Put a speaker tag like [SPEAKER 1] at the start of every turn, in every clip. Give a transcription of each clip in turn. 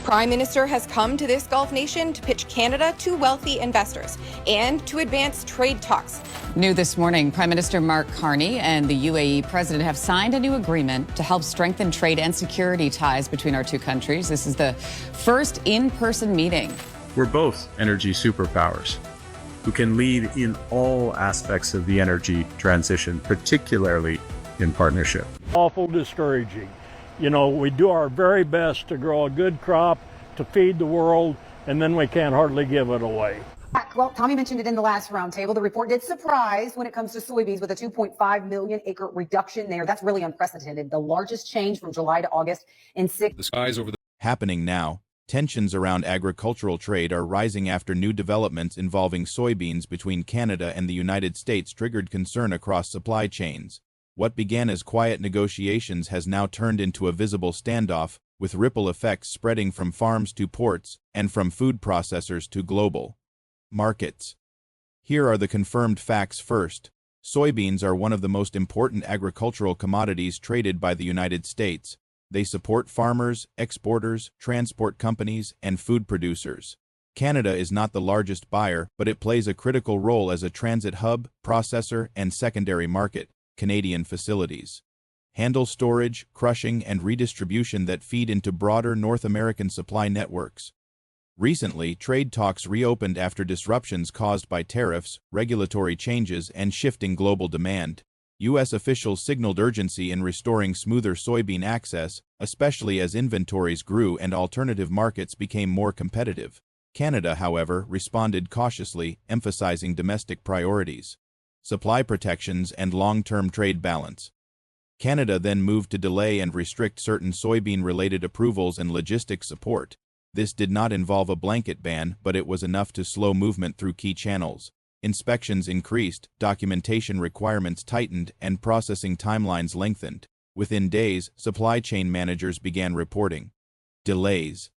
[SPEAKER 1] Prime Minister has come to this Gulf nation to pitch Canada to wealthy investors and to advance trade talks.
[SPEAKER 2] New this morning, Prime Minister Mark Carney and the UAE president have signed a new agreement to help strengthen trade and security ties between our two countries. This is the first in-person meeting.
[SPEAKER 3] We're both energy superpowers who can lead in all aspects of the energy transition, particularly in partnership.
[SPEAKER 4] Awful discouraging. You know, we do our very best to grow a good crop to feed the world, and then we can't hardly give it away.
[SPEAKER 5] Well, Tommy mentioned it in the last roundtable. The report did surprise when it comes to soybeans with a 2.5 million acre reduction there. That's really unprecedented. The largest change from July to August in 6.
[SPEAKER 6] The skies over the
[SPEAKER 7] happening now. Tensions around agricultural trade are rising after new developments involving soybeans between Canada and the United States triggered concern across supply chains. What began as quiet negotiations has now turned into a visible standoff, with ripple effects spreading from farms to ports and from food processors to global markets. Here are the confirmed facts first. Soybeans are one of the most important agricultural commodities traded by the United States. They support farmers, exporters, transport companies, and food producers. Canada is not the largest buyer, but it plays a critical role as a transit hub, processor, and secondary market. Canadian facilities handle storage, crushing, and redistribution that feed into broader North American supply networks. Recently, trade talks reopened after disruptions caused by tariffs, regulatory changes, and shifting global demand. U.S. officials signaled urgency in restoring smoother soybean access, especially as inventories grew and alternative markets became more competitive. Canada, however, responded cautiously, emphasizing domestic priorities, supply protections, and long-term trade balance. Canada then moved to delay and restrict certain soybean-related approvals and logistics support. This did not involve a blanket ban, but it was enough to slow movement through key channels. Inspections increased, documentation requirements tightened, and processing timelines lengthened. Within days, supply chain managers began reporting delays.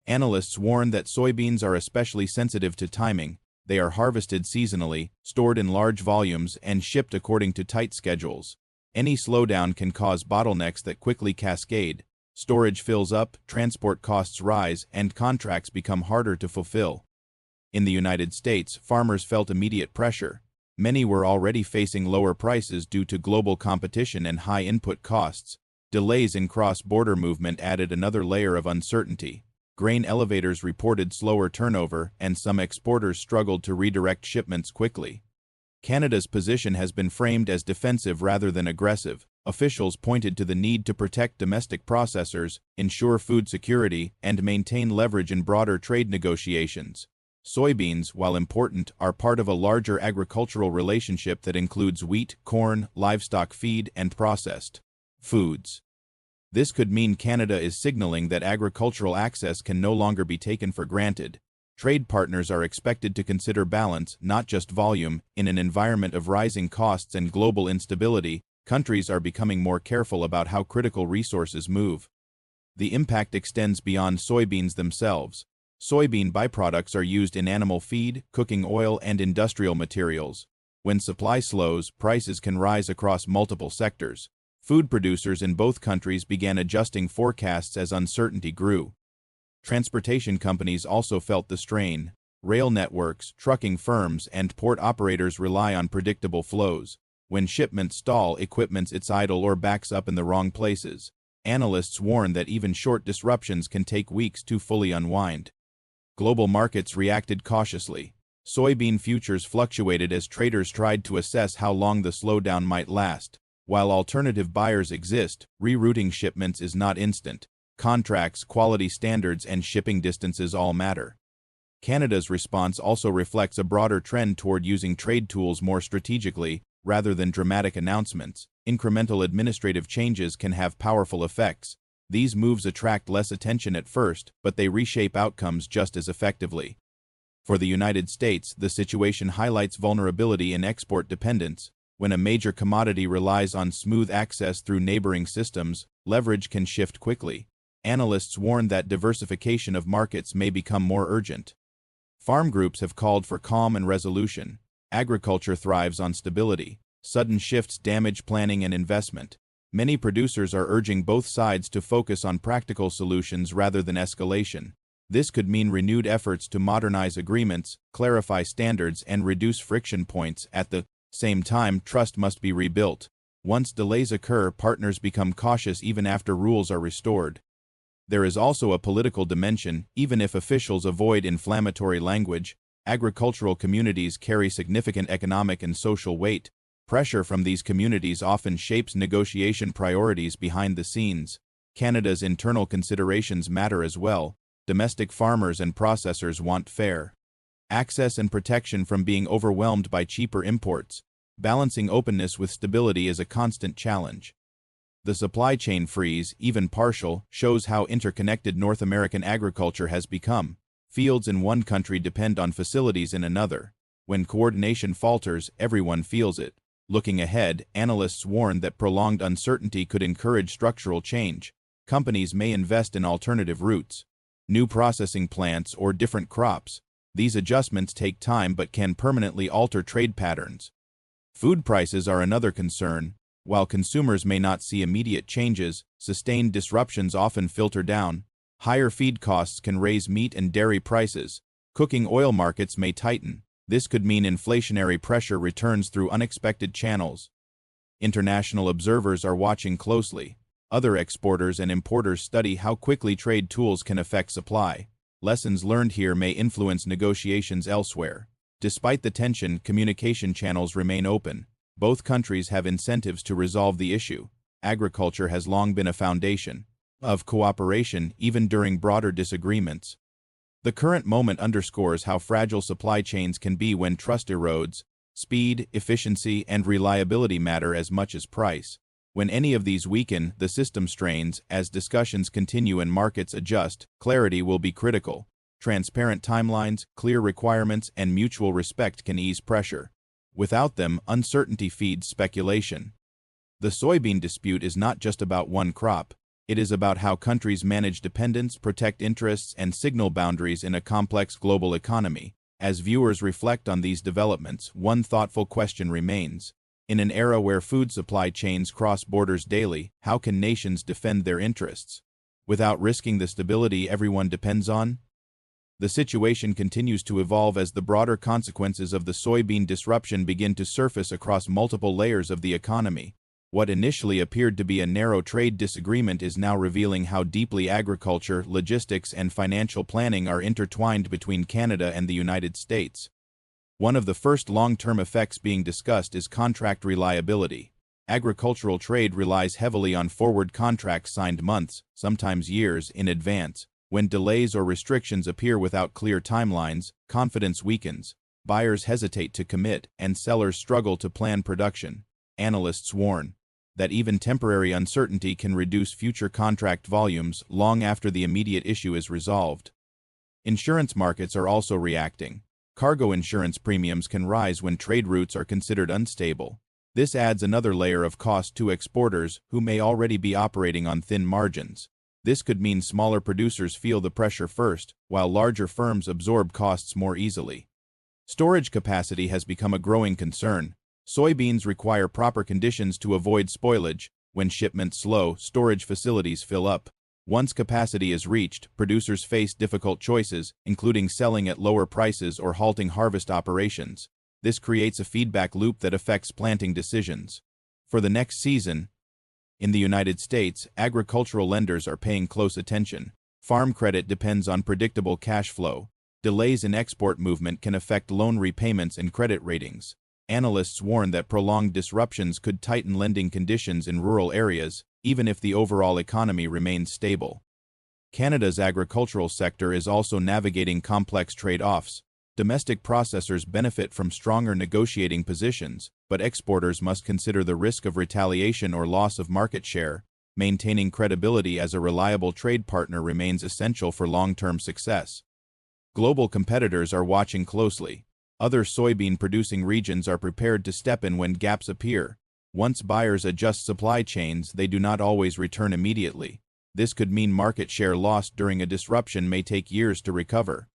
[SPEAKER 7] Analysts warn that soybeans are especially sensitive to timing. They are harvested seasonally, stored in large volumes, and shipped according to tight schedules. Any slowdown can cause bottlenecks that quickly cascade. Storage fills up, transport costs rise, and contracts become harder to fulfill. In the United States, farmers felt immediate pressure. Many were already facing lower prices due to global competition and high input costs. Delays in cross-border movement added another layer of uncertainty. Grain elevators reported slower turnover, and some exporters struggled to redirect shipments quickly. Canada's position has been framed as defensive rather than aggressive. Officials pointed to the need to protect domestic processors, ensure food security, and maintain leverage in broader trade negotiations. Soybeans, while important, are part of a larger agricultural relationship that includes wheat, corn, livestock feed, and processed foods. This could mean Canada is signaling that agricultural access can no longer be taken for granted. Trade partners are expected to consider balance, not just volume. In an environment of rising costs and global instability, countries are becoming more careful about how critical resources move. The impact extends beyond soybeans themselves. Soybean byproducts are used in animal feed, cooking oil, and industrial materials. When supply slows, prices can rise across multiple sectors. Food producers in both countries began adjusting forecasts as uncertainty grew. Transportation companies also felt the strain. Rail networks, trucking firms, and port operators rely on predictable flows. When shipments stall, equipment sits idle or backs up in the wrong places. Analysts warn that even short disruptions can take weeks to fully unwind. Global markets reacted cautiously. Soybean futures fluctuated as traders tried to assess how long the slowdown might last. While alternative buyers exist, rerouting shipments is not instant. Contracts, quality standards, and shipping distances all matter. Canada's response also reflects a broader trend toward using trade tools more strategically, rather than dramatic announcements. Incremental administrative changes can have powerful effects. These moves attract less attention at first, but they reshape outcomes just as effectively. For the United States, the situation highlights vulnerability in export dependence. When a major commodity relies on smooth access through neighboring systems, leverage can shift quickly. Analysts warn that diversification of markets may become more urgent. Farm groups have called for calm and resolution. Agriculture thrives on stability. Sudden shifts damage planning and investment. Many producers are urging both sides to focus on practical solutions rather than escalation. This could mean renewed efforts to modernize agreements, clarify standards, and reduce friction points. At the same time, trust must be rebuilt. Once delays occur, partners become cautious even after rules are restored. There is also a political dimension. Even if officials avoid inflammatory language, agricultural communities carry significant economic and social weight. Pressure from these communities often shapes negotiation priorities behind the scenes. Canada's internal considerations matter as well. Domestic farmers and processors want fair access and protection from being overwhelmed by cheaper imports. Balancing openness with stability is a constant challenge. The supply chain freeze, even partial, shows how interconnected North American agriculture has become. Fields in one country depend on facilities in another. When coordination falters, everyone feels it. Looking ahead, analysts warn that prolonged uncertainty could encourage structural change. Companies may invest in alternative routes, new processing plants, or different crops. These adjustments take time but can permanently alter trade patterns. Food prices are another concern. While consumers may not see immediate changes, sustained disruptions often filter down. Higher feed costs can raise meat and dairy prices. Cooking oil markets may tighten. This could mean inflationary pressure returns through unexpected channels. International observers are watching closely. Other exporters and importers study how quickly trade tools can affect supply. Lessons learned here may influence negotiations elsewhere. Despite the tension, communication channels remain open. Both countries have incentives to resolve the issue. Agriculture has long been a foundation of cooperation, even during broader disagreements. The current moment underscores how fragile supply chains can be when trust erodes. Speed, efficiency, and reliability matter as much as price. When any of these weaken, the system strains. As discussions continue and markets adjust, clarity will be critical. Transparent timelines, clear requirements, and mutual respect can ease pressure. Without them, uncertainty feeds speculation. The soybean dispute is not just about one crop. It is about how countries manage dependence, protect interests, and signal boundaries in a complex global economy. As viewers reflect on these developments, one thoughtful question remains. In an era where food supply chains cross borders daily, how can nations defend their interests without risking the stability everyone depends on? The situation continues to evolve as the broader consequences of the soybean disruption begin to surface across multiple layers of the economy. What initially appeared to be a narrow trade disagreement is now revealing how deeply agriculture, logistics, and financial planning are intertwined between Canada and the United States. One of the first long-term effects being discussed is contract reliability. Agricultural trade relies heavily on forward contracts signed months, sometimes years, in advance. When delays or restrictions appear without clear timelines, confidence weakens. Buyers hesitate to commit, and sellers struggle to plan production. Analysts warn that even temporary uncertainty can reduce future contract volumes long after the immediate issue is resolved. Insurance markets are also reacting. Cargo insurance premiums can rise when trade routes are considered unstable. This adds another layer of cost to exporters who may already be operating on thin margins. This could mean smaller producers feel the pressure first, while larger firms absorb costs more easily. Storage capacity has become a growing concern. Soybeans require proper conditions to avoid spoilage. When shipments slow, storage facilities fill up. Once capacity is reached, producers face difficult choices, including selling at lower prices or halting harvest operations. This creates a feedback loop that affects planting decisions. For the next season, in the United States, agricultural lenders are paying close attention. Farm credit depends on predictable cash flow. Delays in export movement can affect loan repayments and credit ratings. Analysts warn that prolonged disruptions could tighten lending conditions in rural areas, even if the overall economy remains stable. Canada's agricultural sector is also navigating complex trade-offs. Domestic processors benefit from stronger negotiating positions, but exporters must consider the risk of retaliation or loss of market share. Maintaining credibility as a reliable trade partner remains essential for long-term success. Global competitors are watching closely. Other soybean-producing regions are prepared to step in when gaps appear. Once buyers adjust supply chains, they do not always return immediately. This could mean market share lost during a disruption may take years to recover.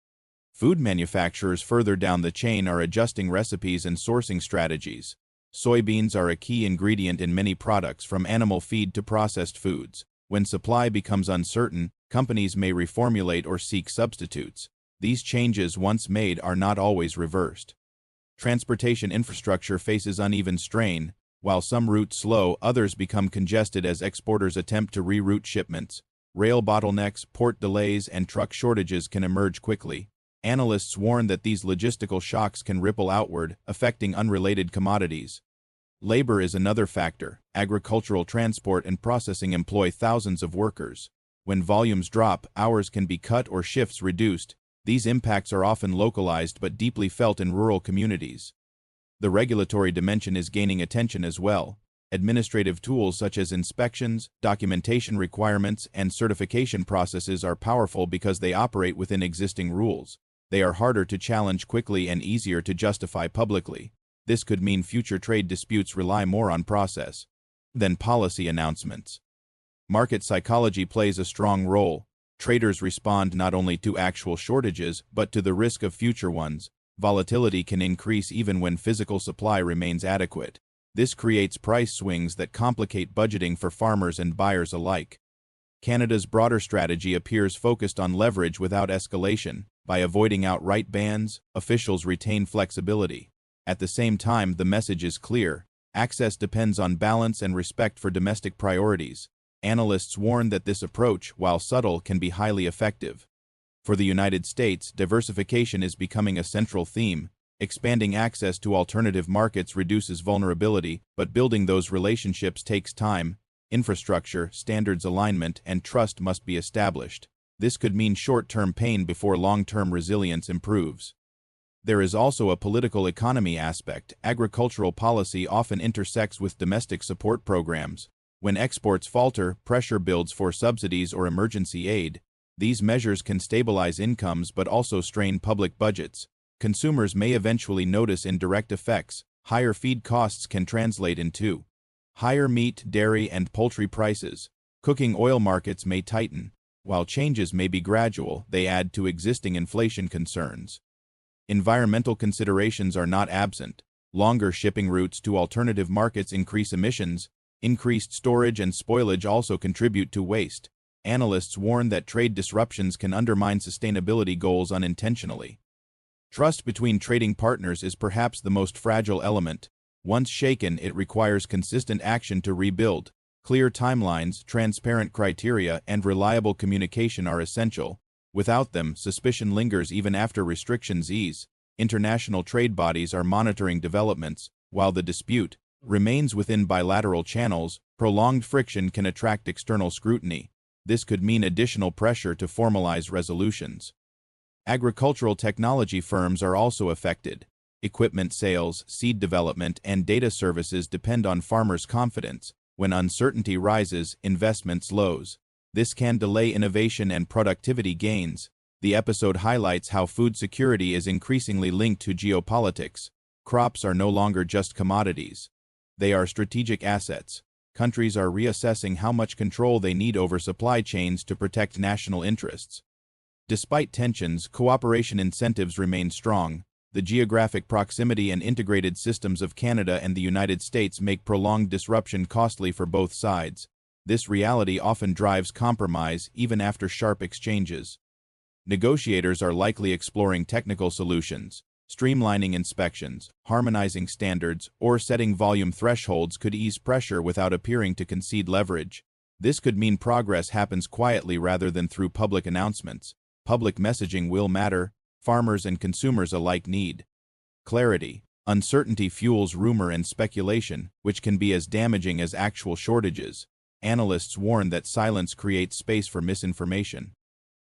[SPEAKER 7] Food manufacturers further down the chain are adjusting recipes and sourcing strategies. Soybeans are a key ingredient in many products from animal feed to processed foods. When supply becomes uncertain, companies may reformulate or seek substitutes. These changes once made are not always reversed. Transportation infrastructure faces uneven strain. While some routes slow, others become congested as exporters attempt to reroute shipments. Rail bottlenecks, port delays, and truck shortages can emerge quickly. Analysts warn that these logistical shocks can ripple outward, affecting unrelated commodities. Labor is another factor. Agricultural transport and processing employ thousands of workers. When volumes drop, hours can be cut or shifts reduced. These impacts are often localized but deeply felt in rural communities. The regulatory dimension is gaining attention as well. Administrative tools such as inspections, documentation requirements, and certification processes are powerful because they operate within existing rules. They are harder to challenge quickly and easier to justify publicly. This could mean future trade disputes rely more on process than policy announcements. Market psychology plays a strong role. Traders respond not only to actual shortages, but to the risk of future ones. Volatility can increase even when physical supply remains adequate. This creates price swings that complicate budgeting for farmers and buyers alike. Canada's broader strategy appears focused on leverage without escalation. By avoiding outright bans, officials retain flexibility. At the same time, the message is clear. Access depends on balance and respect for domestic priorities. Analysts warn that this approach, while subtle, can be highly effective. For the United States, diversification is becoming a central theme. Expanding access to alternative markets reduces vulnerability, but building those relationships takes time. Infrastructure, standards alignment, and trust must be established. This could mean short-term pain before long-term resilience improves. There is also a political economy aspect. Agricultural policy often intersects with domestic support programs. When exports falter, pressure builds for subsidies or emergency aid. These measures can stabilize incomes but also strain public budgets. Consumers may eventually notice indirect effects. Higher feed costs can translate into higher meat, dairy, and poultry prices. Cooking oil markets may tighten. While changes may be gradual, they add to existing inflation concerns. Environmental considerations are not absent. Longer shipping routes to alternative markets increase emissions. Increased storage and spoilage also contribute to waste. Analysts warn that trade disruptions can undermine sustainability goals unintentionally. Trust between trading partners is perhaps the most fragile element. Once shaken, it requires consistent action to rebuild. Clear timelines, transparent criteria, and reliable communication are essential. Without them, suspicion lingers even after restrictions ease. International trade bodies are monitoring developments. While the dispute remains within bilateral channels, prolonged friction can attract external scrutiny. This could mean additional pressure to formalize resolutions. Agricultural technology firms are also affected. Equipment sales, seed development, and data services depend on farmers' confidence. When uncertainty rises, investment slows. This can delay innovation and productivity gains. The episode highlights how food security is increasingly linked to geopolitics. Crops are no longer just commodities. They are strategic assets. Countries are reassessing how much control they need over supply chains to protect national interests. Despite tensions, cooperation incentives remain strong. The geographic proximity and integrated systems of Canada and the United States make prolonged disruption costly for both sides. This reality often drives compromise, even after sharp exchanges. Negotiators are likely exploring technical solutions. Streamlining inspections, harmonizing standards, or setting volume thresholds could ease pressure without appearing to concede leverage. This could mean progress happens quietly rather than through public announcements. Public messaging will matter. Farmers and consumers alike need clarity. Uncertainty fuels rumor and speculation, which can be as damaging as actual shortages. Analysts warn that silence creates space for misinformation.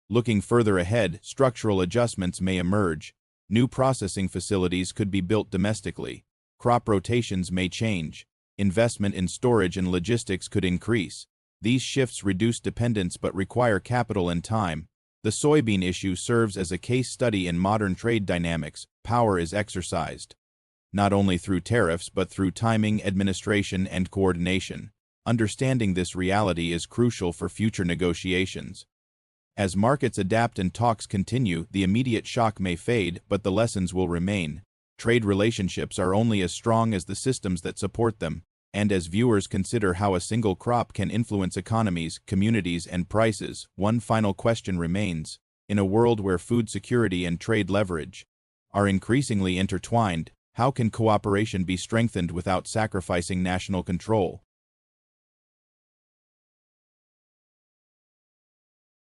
[SPEAKER 7] Looking further ahead, structural adjustments may emerge. New processing facilities could be built domestically. Crop rotations may change. Investment in storage and logistics could increase. These shifts reduce dependence but require capital and time. The soybean issue serves as a case study in modern trade dynamics. Power is exercised not only through tariffs but through timing, administration, and coordination. Understanding this reality is crucial for future negotiations. As markets adapt and talks continue, the immediate shock may fade, but the lessons will remain. Trade relationships are only as strong as the systems that support them, and as viewers consider how a single crop can influence economies, communities, and prices, one final question remains. In a world where food security and trade leverage are increasingly intertwined, how can cooperation be strengthened without sacrificing national control?